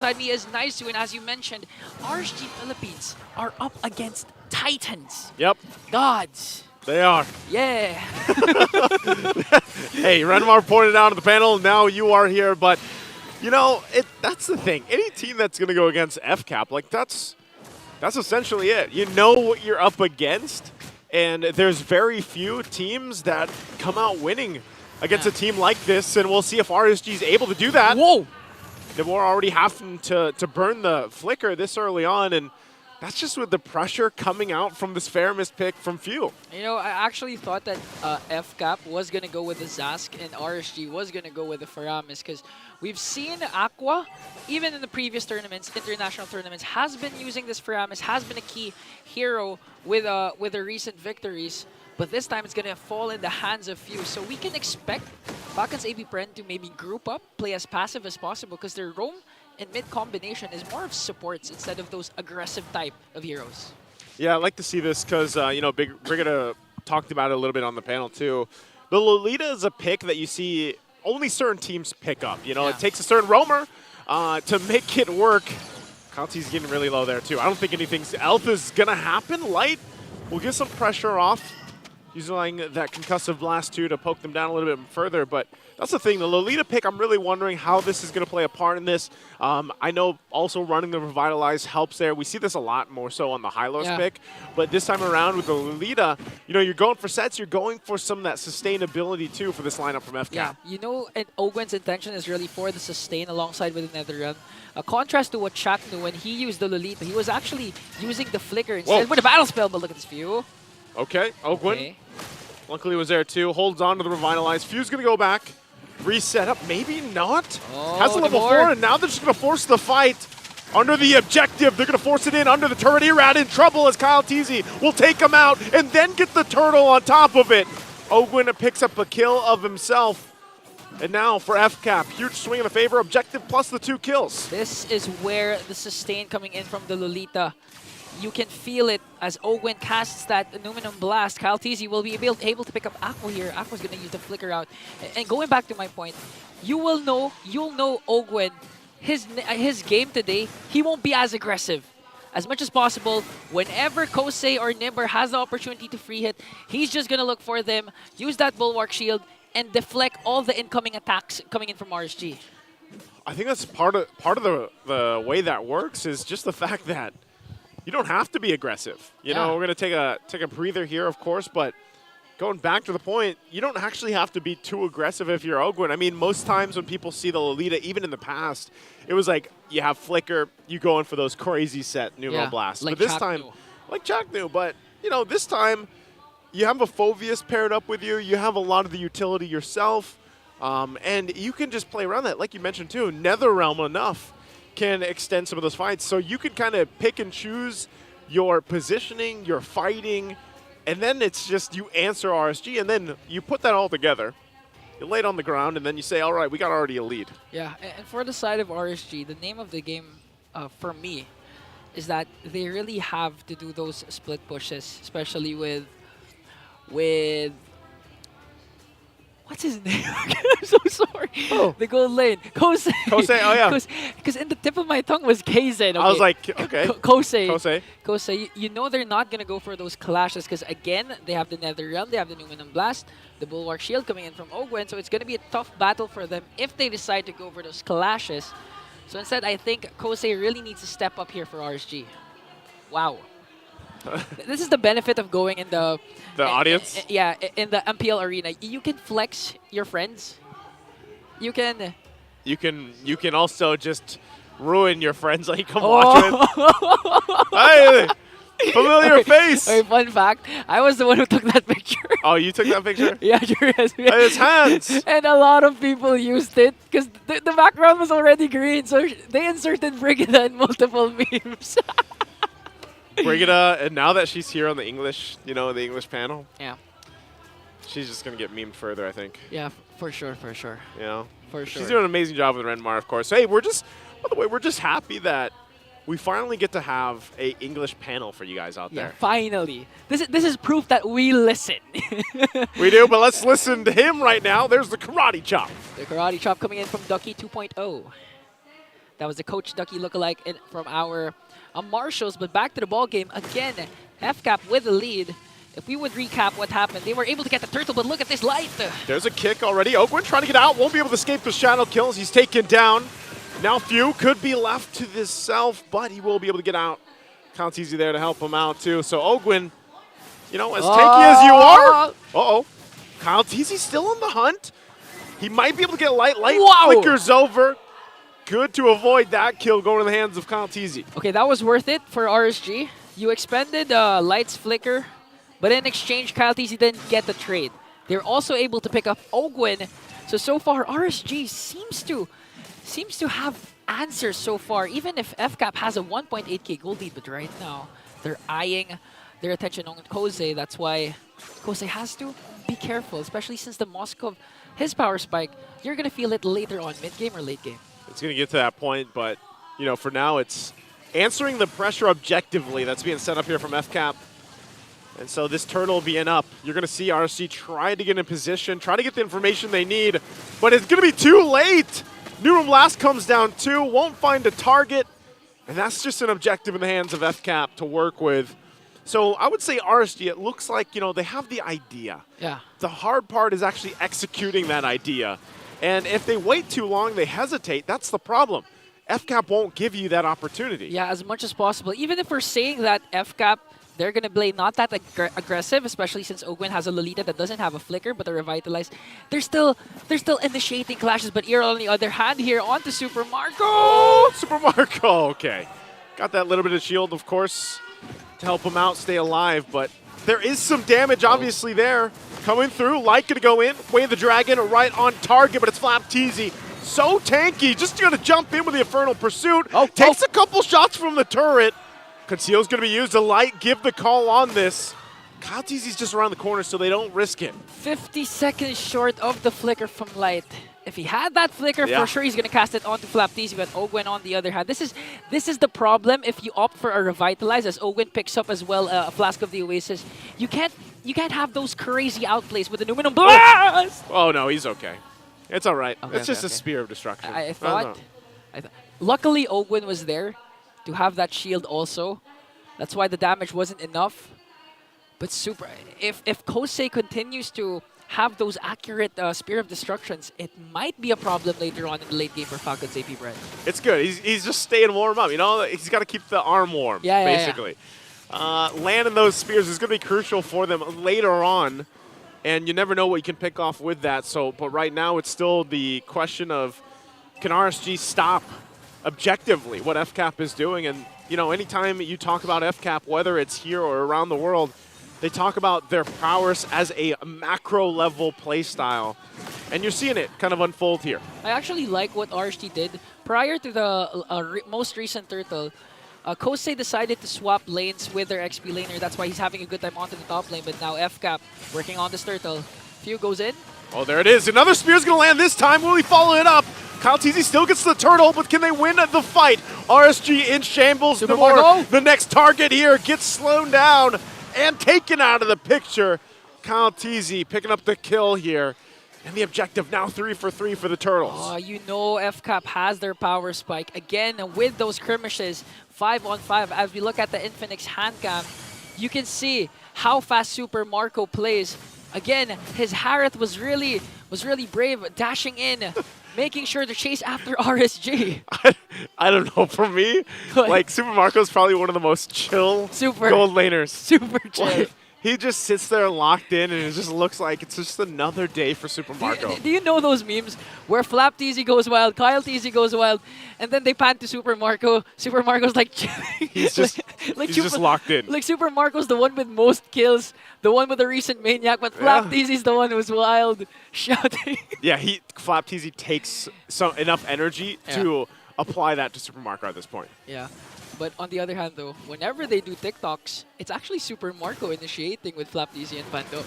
Beside me is nice and as you mentioned, RSG Philippines are up against Titans. Yep, Gods. they are. Yeah. Hey, Renmar pointed out on the panel, now you are here, but you know, that's the thing. Any team that's going to go against FCAP, like that's essentially it. You know what you're up against, and there's very few teams that come out winning against a team like this, and we'll see if RSG is able to do that. Whoa. We're already having to burn the flicker this early on, and that's just with the pressure coming out from this Faramis pick from Few. You know, I actually thought that FCAP was going to go with the Zask and RSG was going to go with the Faramis because we've seen Aqua, even in the previous tournaments, international tournaments, has been using this Faramis, has been a key hero with the recent victories. But this time it's going to fall in the hands of Few. So we can expect Falcons Apbren to maybe group up, play as passive as possible because their roam and mid combination is more of supports instead of those aggressive type of heroes. Yeah, I like to see this because, you know, Brigida talked about it a little bit on the panel too. The Lolita is a pick that you see only certain teams pick up. You know, it takes a certain roamer to make it work. Conti's getting really low there too. I don't think anything else is going to happen. Light will get some pressure off, using that concussive blast too to poke them down a little bit further, but that's the thing. The Lolita pick, I'm really wondering how this is going to play a part in this. I know also running the Revitalize helps there. We see this a lot more so on the Hylos pick, but this time around with the Lolita, you know, you're going for sets, you're going for some of that sustainability too for this lineup from FCAP. Yeah, you know, and Ogwen's intention is really for the sustain alongside with the Netherrealm. A contrast to what Shaq knew when he used the Lolita, he was actually using the Flicker instead with a Battle Spell, but look at this Few. Okay, Ogwen. Luckily was there too. Holds on to the Revitalize. Few's going to go back. Reset up. Maybe not. Oh, has a level 4, and now they're just going to force the fight under the objective. They're going to force it in under the turret. Irad in trouble as Kyle Teasy will take him out and then get the turtle on top of it. Ogwen picks up a kill of himself. And now for FCAP, huge swing in the favor. Objective plus the 2 kills. This is where the sustain coming in from the Lolita. You can feel it as Ogwen casts that aluminum blast. Kyle Teasy will be able to pick up Aqua here. Aqua's going to use the flicker out. And going back to my point, you'll know Ogwen, his game today, he won't be as aggressive. As much as possible, whenever Kosei or Nimber has the opportunity to free hit, he's just going to look for them, use that Bulwark Shield, and deflect all the incoming attacks coming in from RSG. I think that's part of the way that works is just the fact that you don't have to be aggressive. You know, we're going to take a breather here, of course, but going back to the point, you don't actually have to be too aggressive if you're Ogwen. I mean, most times when people see the Lolita, even in the past, it was like you have Flicker, you go in for those crazy set Numo blasts. Like but this time, like Jack knew, but you know, this time you have a Phoveus paired up with you, you have a lot of the utility yourself, and you can just play around that. Like you mentioned too, Netherrealm enough can extend some of those fights. So you can kind of pick and choose your positioning, your fighting, and then it's just you answer RSG, and then you put that all together. You lay it on the ground, and then you say, all right, we got already a lead. Yeah, and for the side of RSG, the name of the game for me is that they really have to do those split pushes, especially with what's his name? I'm so sorry. Oh. The gold lane. Kosei. Kosei, oh yeah. Because in the tip of my tongue was Kaizen. Okay. I was like, okay. Kosei. Kosei. You know they're not going to go for those clashes because, again, they have the Netherrealm, they have the Numinum Blast, the Bulwark Shield coming in from Ogwen, so it's going to be a tough battle for them if they decide to go for those clashes. So instead, I think Kosei really needs to step up here for RSG. Wow. This is the benefit of going in the audience. In the MPL arena. You can flex your friends. You can also just ruin your friends like come watch with. Hey, familiar face. Okay, fun fact, I was the one who took that picture. Oh, you took that picture? Yeah, sure. His hands. And a lot of people used it because the background was already green, so they inserted Brigida in multiple memes. Brigida, and now that she's here on the English, you know, the English panel, she's just going to get memed further, I think. Yeah, for sure. You know? For sure. She's doing an amazing job with Renmar, of course. Hey, by the way, we're just happy that we finally get to have a English panel for you guys out there. Finally. This is proof that we listen. We do, but let's listen to him right now. There's the Karate Chop. The Karate Chop coming in from Ducky 2.0. That was the Coach Ducky lookalike from our Marshals. But back to the ball game again. FCAP with the lead. If we would recap what happened, they were able to get the turtle, but look at this light. There's a kick already. Ogwen trying to get out, won't be able to escape the shadow kills. He's taken down. Now Few could be left to the self, but he will be able to get out. Counts easy there to help him out too. So Ogwen, you know, as tanky as you are. Uh-oh. Kyle Teasy still on the hunt. He might be able to get light. Wow. Flickers over. Good to avoid that kill going to the hands of Kyle Teasy. Okay, that was worth it for RSG. You expended Light's flicker, but in exchange, Kyle Teasy didn't get the trade. They're also able to pick up Ogwen. So far, RSG seems to have answers so far, even if FCAP has a 1.8k gold lead, but right now, they're eyeing their attention on Kose. That's why Kose has to be careful, especially since the Moskov, his power spike, you're going to feel it later on, mid-game or late game. It's going to get to that point, but, you know, for now, it's answering the pressure objectively that's being set up here from FCAP. And so this turtle being up, you're going to see RSG try to get in position, try to get the information they need, but it's going to be too late. Newroom Blast comes down too, won't find a target, and that's just an objective in the hands of FCAP to work with. So I would say RSG, it looks like, you know, they have the idea. Yeah. The hard part is actually executing that idea. And if they wait too long, they hesitate. That's the problem. FCAP won't give you that opportunity. Yeah, as much as possible. Even if we're saying that FCAP, they're going to play not that aggressive, especially since Ogwen has a Lolita that doesn't have a flicker, but they're revitalized. They're still initiating clashes, but here on the other hand, here onto Super Marco. Oh, Super Marco, okay. Got that little bit of shield, of course, to help him out, stay alive, but there is some damage obviously there. Coming through, Light gonna go in, Way of the Dragon right on target, but it's Flapteasy. So tanky, just gonna jump in with the Infernal Pursuit. Takes a couple shots from the turret. Conceal's gonna be used to Light, give the call on this. Kyle Teasy's just around the corner, so they don't risk it. 50 seconds short of the flicker from Light. If he had that flicker, for sure he's going to cast it onto Flapteasy, but Ogwen on the other hand. This is the problem if you opt for a Revitalize, as Ogwen picks up as well a Flask of the Oasis. You can't have those crazy outplays with Aluminum Blast! Oh no, he's okay. It's all right. Okay, it's just a Spear of Destruction. I thought. Luckily, Ogwen was there to have that shield also. That's why the damage wasn't enough. But super, if Kosei continues to have those accurate Spear of Destructions, it might be a problem later on in the late game for Falcons Apbren. It's good. He's just staying warm up. You know, he's got to keep the arm warm, basically. Landing those spears is going to be crucial for them later on, and you never know what you can pick off with that. So, but right now it's still the question of, can RSG stop objectively what FCAP is doing? And you know, anytime you talk about FCAP, whether it's here or around the world, they talk about their prowess as a macro-level play style, and you're seeing it kind of unfold here. I actually like what RSG did. Prior to the most recent turtle, Kosei decided to swap lanes with their XP laner. That's why he's having a good time onto the top lane, but now FCAP working on this turtle. Few goes in. Oh, there it is. Another spear's going to land this time. Will he follow it up? Kyle Teasy still gets the turtle, but can they win the fight? RSG in shambles. The next target here gets slowed down and taken out of the picture. Kyle Teasy picking up the kill here. And the objective now 3 for 3 for the Turtles. Oh, you know FCAP has their power spike. Again, with those skirmishes, 5-on-5, as we look at the Infinix handcam, you can see how fast Super Marco plays. Again, his Harith was really brave, dashing in, making sure to chase after RSG. I don't know, for me, like Super Marco's probably one of the most chill gold laners. Super chill. Like, he just sits there locked in, and it just looks like it's just another day for Super Marco. Do you know those memes where Flapteasy goes wild, Kyle Teasy goes wild, and then they pan to Super Marco? Super Marco's like chilling. He's just just locked in. Like Super Marco's the one with most kills, the one with the recent maniac, but Flapteasy's the one who's wild, shouting. Yeah, Flapteasy takes enough energy to apply that to Super Marco at this point. Yeah. But on the other hand, though, whenever they do TikToks, it's actually Super Marco initiating with Flapteasy and Pando,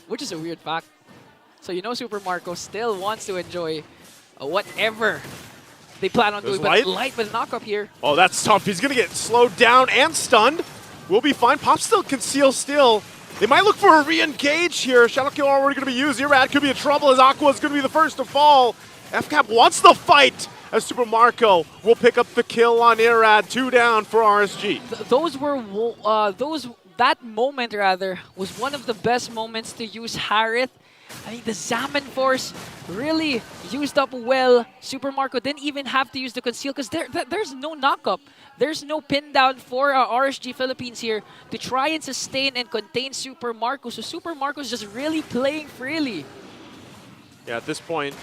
which is a weird fact. So you know Super Marco still wants to enjoy whatever they plan on doing. But Light with knock-up here. Oh, that's tough. He's going to get slowed down and stunned. We'll be fine. Pop still conceal still. They might look for a re-engage here. Shadow Kill already going to be used. Irad could be in trouble as Aqua is going to be the first to fall. FCAP wants the fight. as Super Marco will pick up the kill on Irad. 2 down for RSG. That moment rather was one of the best moments to use Harith. I mean, the Zaman Force really used up well. Super Marco didn't even have to use the conceal because there's no knockup. There's no pin down for RSG Philippines here to try and sustain and contain Super Marco. So Super Marco's just really playing freely. Yeah, at this point,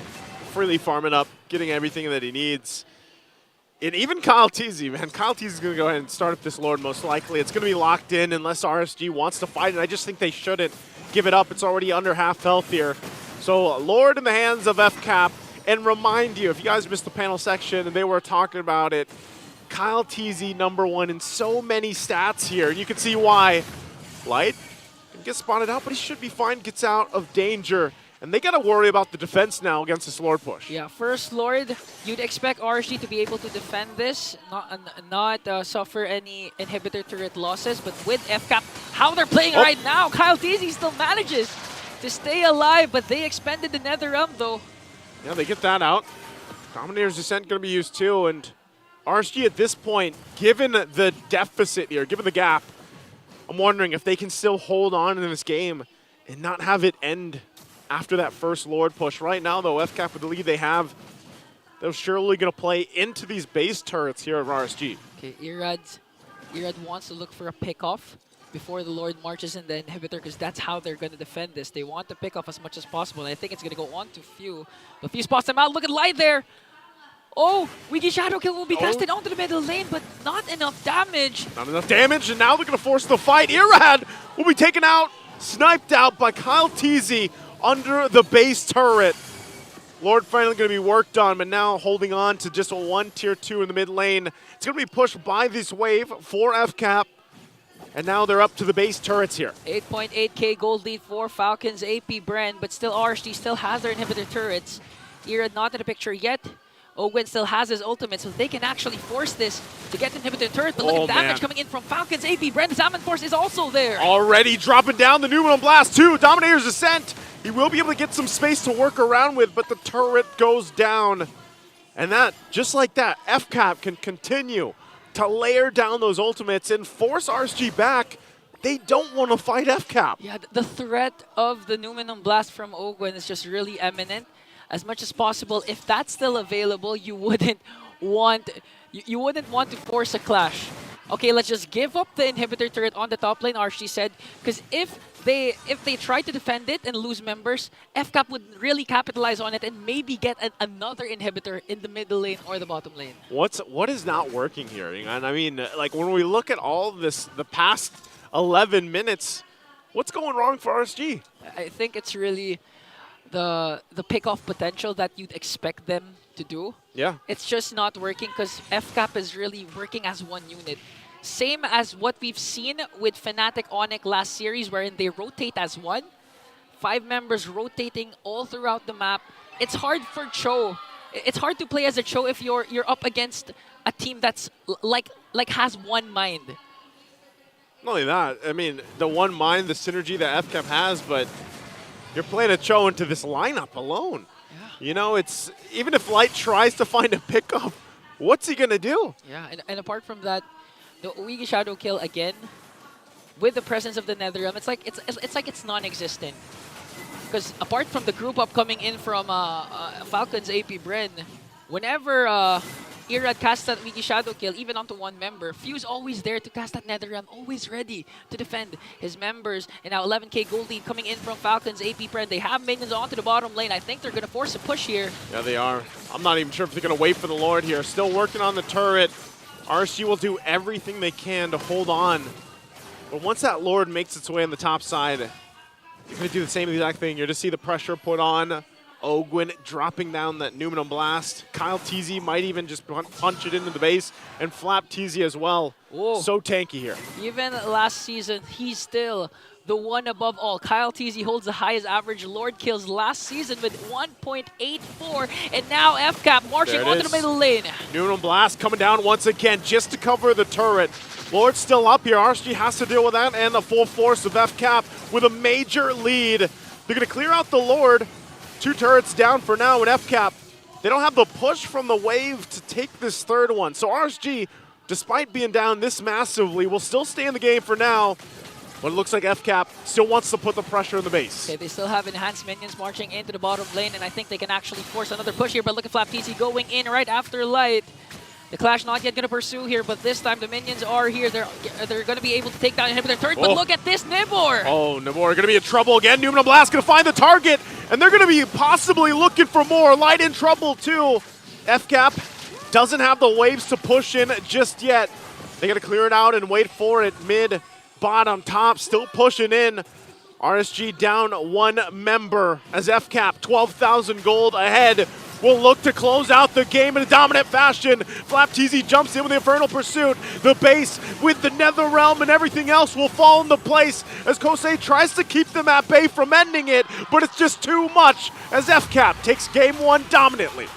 freely farming up, getting everything that he needs. And even Kyle Teasy, man. Kyle Teasy's going to go ahead and start up this Lord most likely. It's going to be locked in unless RSG wants to fight, and I just think they shouldn't give it up. It's already under half health here. So Lord in the hands of FCAP. And remind you, if you guys missed the panel section and they were talking about it, Kyle Teasy #1 in so many stats here. And you can see why. Light gets spotted out, but he should be fine. Gets out of danger. And they got to worry about the defense now against this Lord push. Yeah, first Lord, you'd expect RSG to be able to defend this, not suffer any inhibitor turret losses. But with FCAP, how they're playing right now, Kyle Teasy still manages to stay alive, but they expended the Nether Realm though. Yeah, they get that out. Dominator's Descent going to be used too, and RSG at this point, given the deficit here, given the gap, I'm wondering if they can still hold on in this game and not have it end after that first Lord push. Right now, though, FCAP with the lead they have, they're surely going to play into these base turrets here at RSG. Okay, Irad wants to look for a pick-off before the Lord marches in the inhibitor because that's how they're going to defend this. They want to pick off as much as possible, and I think it's going to go on to Few. But Few spots them out. Look at Light there. Oh, Wiki Shadow Kill will be casted onto the middle lane, but not enough damage. Not enough damage, and now they're going to force the fight. Irad will be taken out, sniped out by Kyle Teasy under the base turret. Lord finally going to be worked on, but now holding on to just a 1 tier 2 in the mid lane. It's going to be pushed by this wave for FCAP, and now they're up to the base turrets here. 8.8k gold lead for Falcons, Apbren, but still RSG still has their inhibitor turrets. Irad not in the picture yet. Ogwen still has his ultimate, so they can actually force this to get the inhibitor turret. But look at damage coming in from Falcons. Apbren, the Zaman Force is also there. Already dropping down the Numenal Blast too. Dominator's Ascent. He will be able to get some space to work around with, but the turret goes down. And that, just like that, FCAP can continue to layer down those ultimates and force RSG back. They don't want to fight FCAP. Yeah, the threat of the Numenal Blast from Ogwen is just really imminent. As much as possible, if that's still available, you wouldn't want to force a clash. Okay, let's just give up the inhibitor turret on the top lane, RSG said, because if they try to defend it and lose members, FCAP would really capitalize on it and maybe get another inhibitor in the middle lane or the bottom lane. What is not working here? And I mean, like when we look at all of this, the past 11 minutes, what's going wrong for RSG? I think it's really the pick-off potential that you'd expect them to do. Yeah. It's just not working because FCAP is really working as one unit. Same as what we've seen with Fnatic Onyx last series, wherein they rotate as one. 5 members rotating all throughout the map. It's hard for Cho. It's hard to play as a Cho if you're up against a team that's like has one mind. Not only that, I mean, the one mind, the synergy that FCAP has, but you're playing a Cho into this lineup alone. Yeah. You know, it's even if Light tries to find a pickup, what's he gonna do? Yeah, and apart from that, the Wiki Shadow Kill again, with the presence of the Nether Realm, it's like it's non-existent. Because apart from the group up coming in from Falcons Apbren, whenever Irad casts that Wiki Shadow Kill, even onto one member, Few's always there to cast that Nether Realm, always ready to defend his members. And now 11k gold lead coming in from Falcons Apbren. They have minions onto the bottom lane. I think they're going to force a push here. Yeah, they are. I'm not even sure if they're going to wait for the Lord here. Still working on the turret. RSG will do everything they can to hold on. But once that Lord makes its way on the top side, you're going to do the same exact thing. You're going to see the pressure put on. Ogwen dropping down that Numenal Blast. Kyle Teasy might even just punch it into the base and flap Teasy as well. Whoa. So tanky here. Even last season, he's still the one above all. Kyle Teasy holds the highest average Lord kills last season with 1.84. And now FCAP marching onto the middle lane. Numenal Blast coming down once again just to cover the turret. Lord's still up here. RSG has to deal with that and the full force of FCAP with a major lead. They're going to clear out the Lord. 2 turrets down for now, and FCAP, they don't have the push from the wave to take this third one. So RSG, despite being down this massively, will still stay in the game for now. But it looks like FCAP still wants to put the pressure in the base. Okay, they still have enhanced minions marching into the bottom lane, and I think they can actually force another push here. But look at FlapTZ going in right after Light. The Clash not yet going to pursue here, but this time the minions are here. They're going to be able to take down Inhibitor turret, but look at this Nibor! Oh, Nibor going to be in trouble again. Mpl-Ph going to find the target, and they're going to be possibly looking for more. Light in trouble too. FCAP doesn't have the waves to push in just yet. They got to clear it out and wait for it. Mid, bottom, top, still pushing in. RSG down one member as FCAP, 12,000 gold ahead, will look to close out the game in a dominant fashion. FlapTZ jumps in with the Infernal Pursuit. The base with the Nether Realm and everything else will fall into place as Kosei tries to keep them at bay from ending it, but it's just too much as FCAP takes game one dominantly.